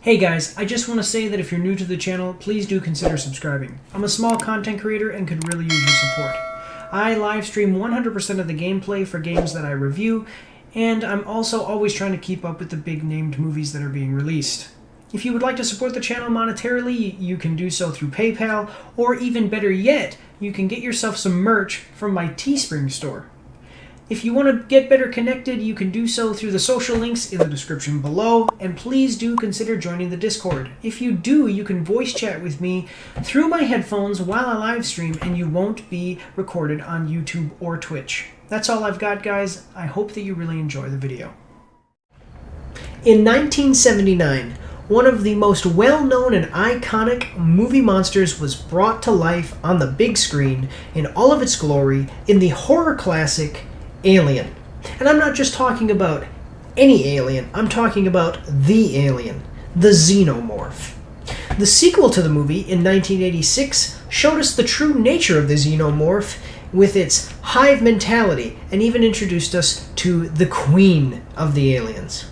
Hey guys, I just want to say that if you're new to the channel, please do consider subscribing. I'm a small content creator and could really use your support. I live stream 100% of the gameplay for games that I review, and I'm also always trying to keep up with the big named movies that are being released. If you would like to support the channel monetarily, you can do so through PayPal, or even better yet, you can get yourself some merch from my Teespring store. If you want to get better connected, you can do so through the social links in the description below, and please do consider joining the Discord. If you do, you can voice chat with me through my headphones while I live stream, and you won't be recorded on YouTube or Twitch. That's all I've got, guys. I hope that you really enjoy the video. In 1979, one of the most well-known and iconic movie monsters was brought to life on the big screen in all of its glory in the horror classic Alien. And I'm not just talking about any alien, I'm talking about the alien, the xenomorph. The sequel to the movie in 1986 showed us the true nature of the xenomorph with its hive mentality and even introduced us to the queen of the aliens.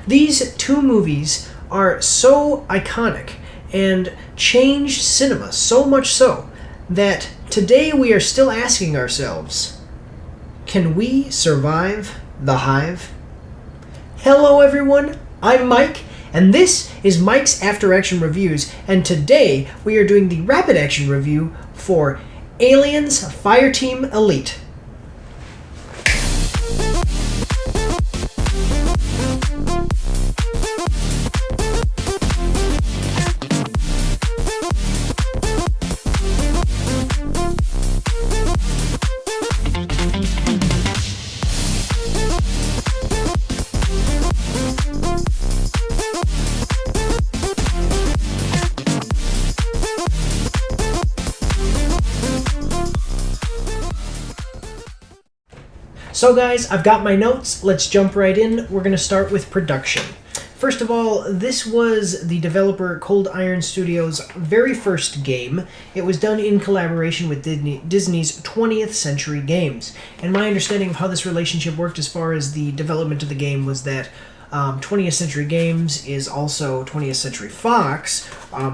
These two movies are so iconic and changed cinema so much so that today we are still asking ourselves, can we survive the hive? Hello everyone, I'm Mike, and this is Mike's After Action Reviews, and today we are doing the Rapid Action Review for Aliens Fireteam Elite. So guys, I've got my notes. Let's jump right in. We're going to start with production. First of all, this was the developer Cold Iron Studios' very first game. It was done in collaboration with Disney's 20th Century Games. And my understanding of how this relationship worked as far as the development of the game was that 20th Century Games is also 20th Century Fox,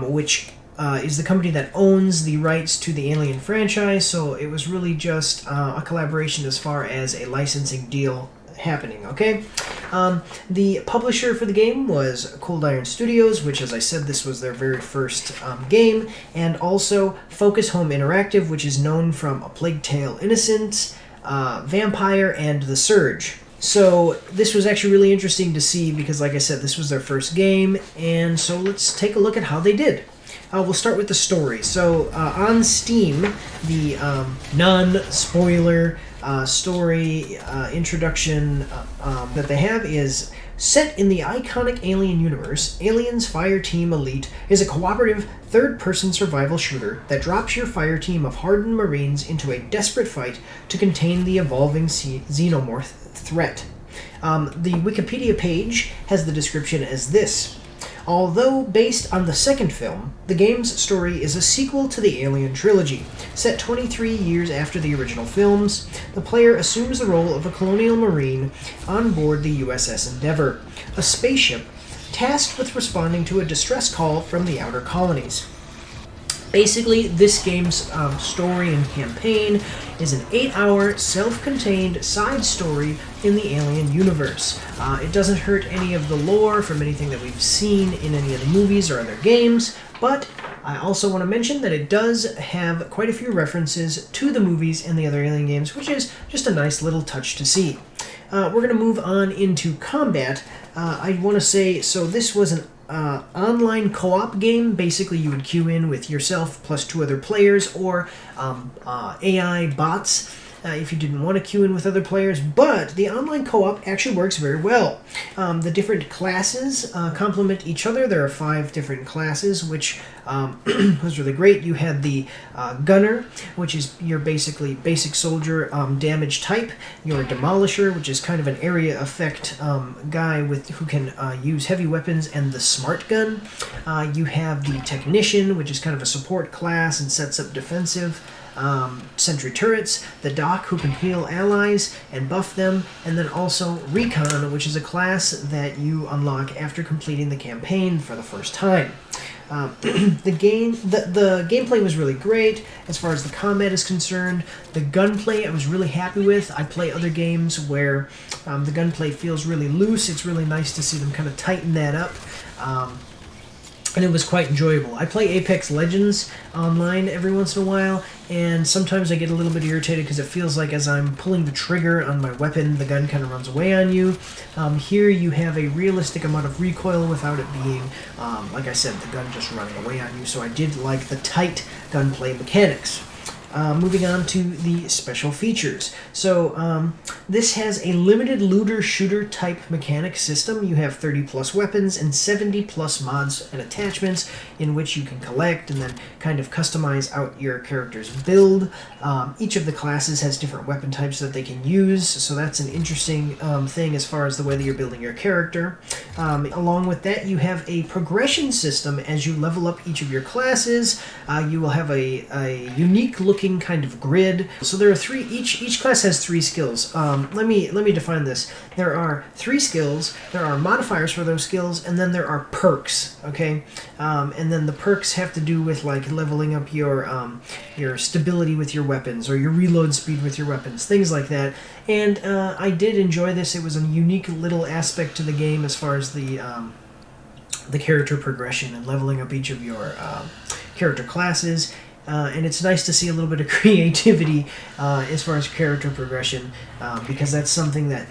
which is the company that owns the rights to the Alien franchise, so it was really just a collaboration as far as a licensing deal happening, okay? The publisher for the game was Cold Iron Studios, which, as I said, this was their very first game, and also Focus Home Interactive, which is known from A Plague Tale: Innocence, Vampire, and The Surge. So this was actually really interesting to see because, like I said, this was their first game, and so let's take a look at how they did. We'll start with the story. So on Steam, the non-spoiler story introduction that they have is set in the iconic Alien universe. Aliens Fireteam Elite is a cooperative third-person survival shooter that drops your fire team of hardened Marines into a desperate fight to contain the evolving xenomorph threat. The Wikipedia page has the description as this. Although based on the second film, the game's story is a sequel to the Alien trilogy. Set 23 years after the original films, the player assumes the role of a colonial marine on board the USS Endeavour, a spaceship tasked with responding to a distress call from the outer colonies. Basically, this game's story and campaign is an 8-hour, self-contained side story in the Alien universe. It doesn't hurt any of the lore from anything that we've seen in any of the movies or other games, but I also want to mention that it does have quite a few references to the movies and the other Alien games, which is just a nice little touch to see. We're going to move on into combat. I want to say, so this was an online co-op game. Basically, you would queue in with yourself plus 2 other players, or AI bots if you didn't want to queue in with other players, but the online co-op actually works very well. The different classes complement each other. There are 5 different classes, which was really great. You had the Gunner, which is your basically basic soldier damage type. Your Demolisher, which is kind of an area effect guy who can use heavy weapons, and the Smart Gun. You have the Technician, which is kind of a support class and sets up defensive sentry turrets, the Doc, who can heal allies and buff them, and then also Recon, which is a class that you unlock after completing the campaign for the first time. The gameplay was really great as far as the combat is concerned. The gunplay I was really happy with. I play other games where the gunplay feels really loose. It's really nice to see them kind of tighten that up. And it was quite enjoyable. I play Apex Legends online every once in a while, and sometimes I get a little bit irritated because it feels like as I'm pulling the trigger on my weapon, the gun kind of runs away on you. Here you have a realistic amount of recoil without it being, like I said, the gun just running away on you, so I did like the tight gunplay mechanics. Moving on to the special features. So this has a limited looter-shooter type mechanic system. You have 30 plus weapons and 70 plus mods and attachments in which you can collect and then kind of customize out your character's build. Each of the classes has different weapon types that they can use, so that's an interesting thing as far as the way that you're building your character. Along with that, you have a progression system as you level up each of your classes. You will have a unique looking kind of grid. So there are three. Each class has 3 skills. Let me define this. There are 3 skills. There are modifiers for those skills, and then there are perks. Okay, and then the perks have to do with like leveling up your stability with your weapons or your reload speed with your weapons, things like that. And I did enjoy this. It was a unique little aspect to the game as far as the character progression and leveling up each of your character classes. And it's nice to see a little bit of creativity as far as character progression, because that's something that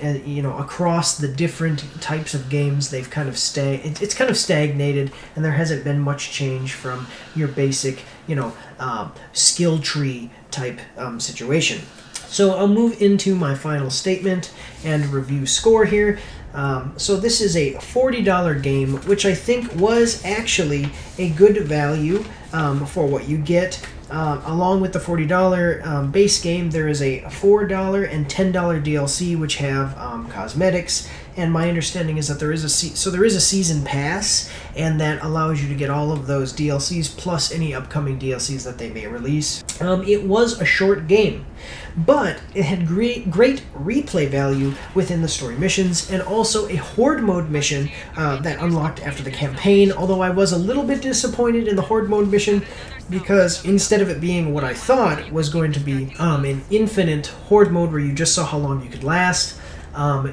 across the different types of games they've kind of it's kind of stagnated, and there hasn't been much change from your basic skill tree type situation. So I'll move into my final statement and review score here. So this is a $40 game, which I think was actually a good value for what you get. Along with the $40 base game, there is a $4 and $10 DLC, which have cosmetics. And my understanding is that there is a season pass, and that allows you to get all of those DLCs plus any upcoming DLCs that they may release. It was a short game, but it had great replay value within the story missions, and also a horde mode mission that unlocked after the campaign. Although I was a little bit disappointed in the horde mode mission, because instead of it being what I thought was going to be an infinite horde mode where you just saw how long you could last,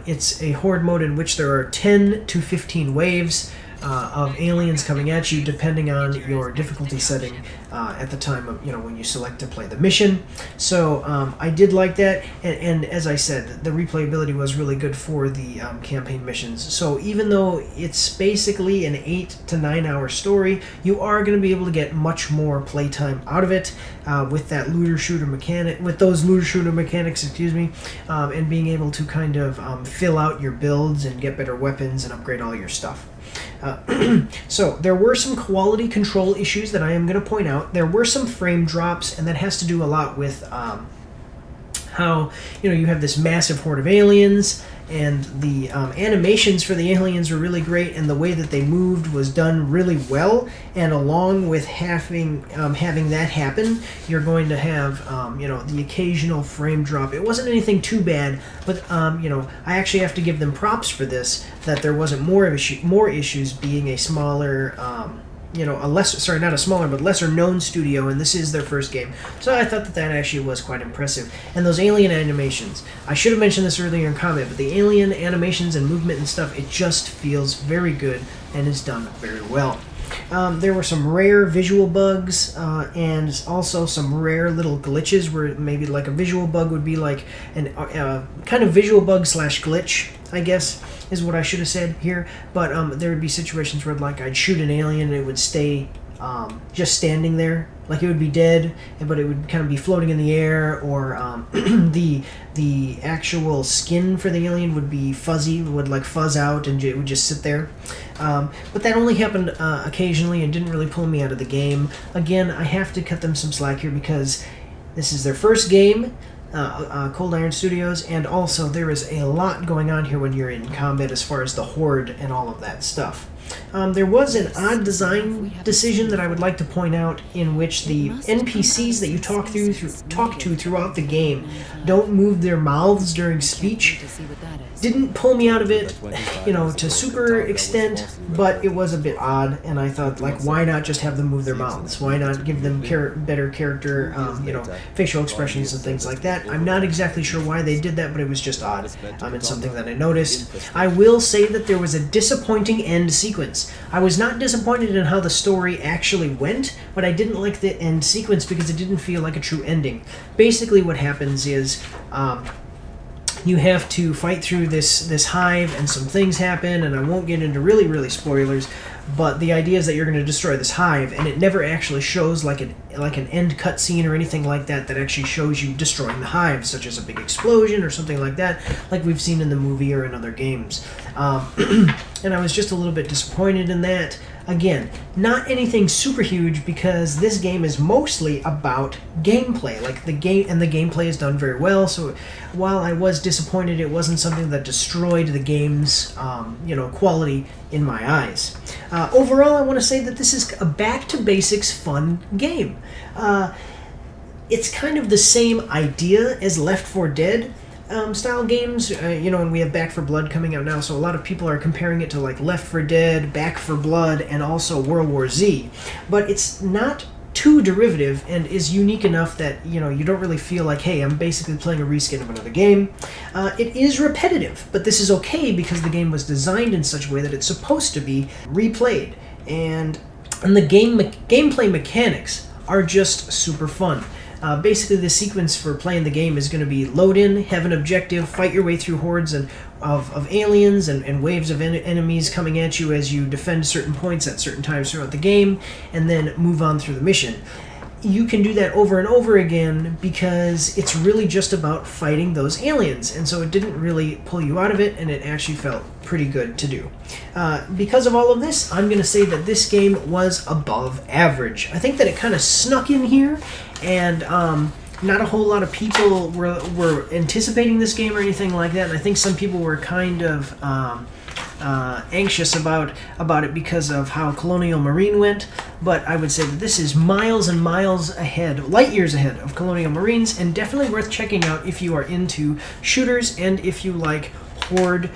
it's a horde mode in which there are 10 to 15 waves of aliens coming at you, depending on your difficulty setting at the time of when you select to play the mission. So I did like that, and as I said, the replayability was really good for the campaign missions. So even though it's basically an 8 to 9 hour story, you are going to be able to get much more playtime out of it with that looter shooter mechanic, and being able to kind of fill out your builds and get better weapons and upgrade all your stuff. So there were some quality control issues that I am going to point out. There were some frame drops, and that has to do a lot with how you have this massive horde of aliens, and the animations for the aliens were really great, and the way that they moved was done really well. And along with having that happen, you're going to have the occasional frame drop. It wasn't anything too bad, but I actually have to give them props for this, that there wasn't more issues being a smaller lesser known studio, and this is their first game. So I thought that actually was quite impressive. And those alien animations, I should have mentioned this earlier in comment, but the alien animations and movement and stuff, it just feels very good and is done very well. There were some rare visual bugs and also some rare little glitches where maybe like a visual bug would be like an kind of visual bug / glitch, I guess is what I should have said here. But there would be situations where like I'd shoot an alien and it would stay just standing there, like it would be dead, but it would kind of be floating in the air, or the actual skin for the alien would be fuzzy, would like fuzz out, and it would just sit there. But that only happened occasionally and didn't really pull me out of the game. Again, I have to cut them some slack here because this is their first game, Cold Iron Studios, and also there is a lot going on here when you're in combat as far as the horde and all of that stuff. There was an odd design decision that I would like to point out, in which the NPCs that you talk to throughout the game don't move their mouths during speech. Didn't pull me out of it, to super extent, but it was a bit odd, and I thought, like, why not just have them move their mouths? Why not give them better character, facial expressions and things like that? I'm not exactly sure why they did that, but it was just odd. It's something that I noticed. I will say that there was a disappointing end sequence. I was not disappointed in how the story actually went, but I didn't like the end sequence because it didn't feel like a true ending. Basically what happens is, you have to fight through this hive, and some things happen, and I won't get into really spoilers, but the idea is that you're going to destroy this hive, and it never actually shows like an end cutscene or anything like that actually shows you destroying the hive, such as a big explosion or something like that, like we've seen in the movie or in other games. And I was just a little bit disappointed in that. Again, not anything super huge, because this game is mostly about gameplay. The gameplay is done very well. So while I was disappointed, it wasn't something that destroyed the game's quality in my eyes. Overall, I want to say that this is a back to basics fun game. It's kind of the same idea as Left 4 Dead style games, and we have Back 4 Blood coming out now, so a lot of people are comparing it to like Left 4 Dead, Back 4 Blood, and also World War Z. But it's not too derivative and is unique enough that you don't really feel like, hey, I'm basically playing a reskin of another game. It is repetitive, but this is okay because the game was designed in such a way that it's supposed to be replayed, and the gameplay mechanics are just super fun. Basically, the sequence for playing the game is going to be load in, have an objective, fight your way through hordes of aliens and waves of enemies coming at you as you defend certain points at certain times throughout the game, and then move on through the mission. You can do that over and over again because it's really just about fighting those aliens, and so it didn't really pull you out of it, and it actually felt pretty good to do. Because of all of this, I'm going to say that this game was above average. I think that it kind of snuck in here, and not a whole lot of people were anticipating this game or anything like that, and I think some people were kind of anxious about it because of how Colonial Marine went, but I would say that this is miles and miles ahead, light years ahead of Colonial Marines, and definitely worth checking out if you are into shooters and if you like horde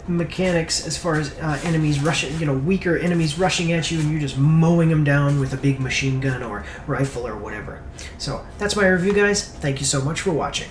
mechanics as far as enemies rushing, weaker enemies rushing at you and you're just mowing them down with a big machine gun or rifle or whatever. So that's my review, guys. Thank you so much for watching.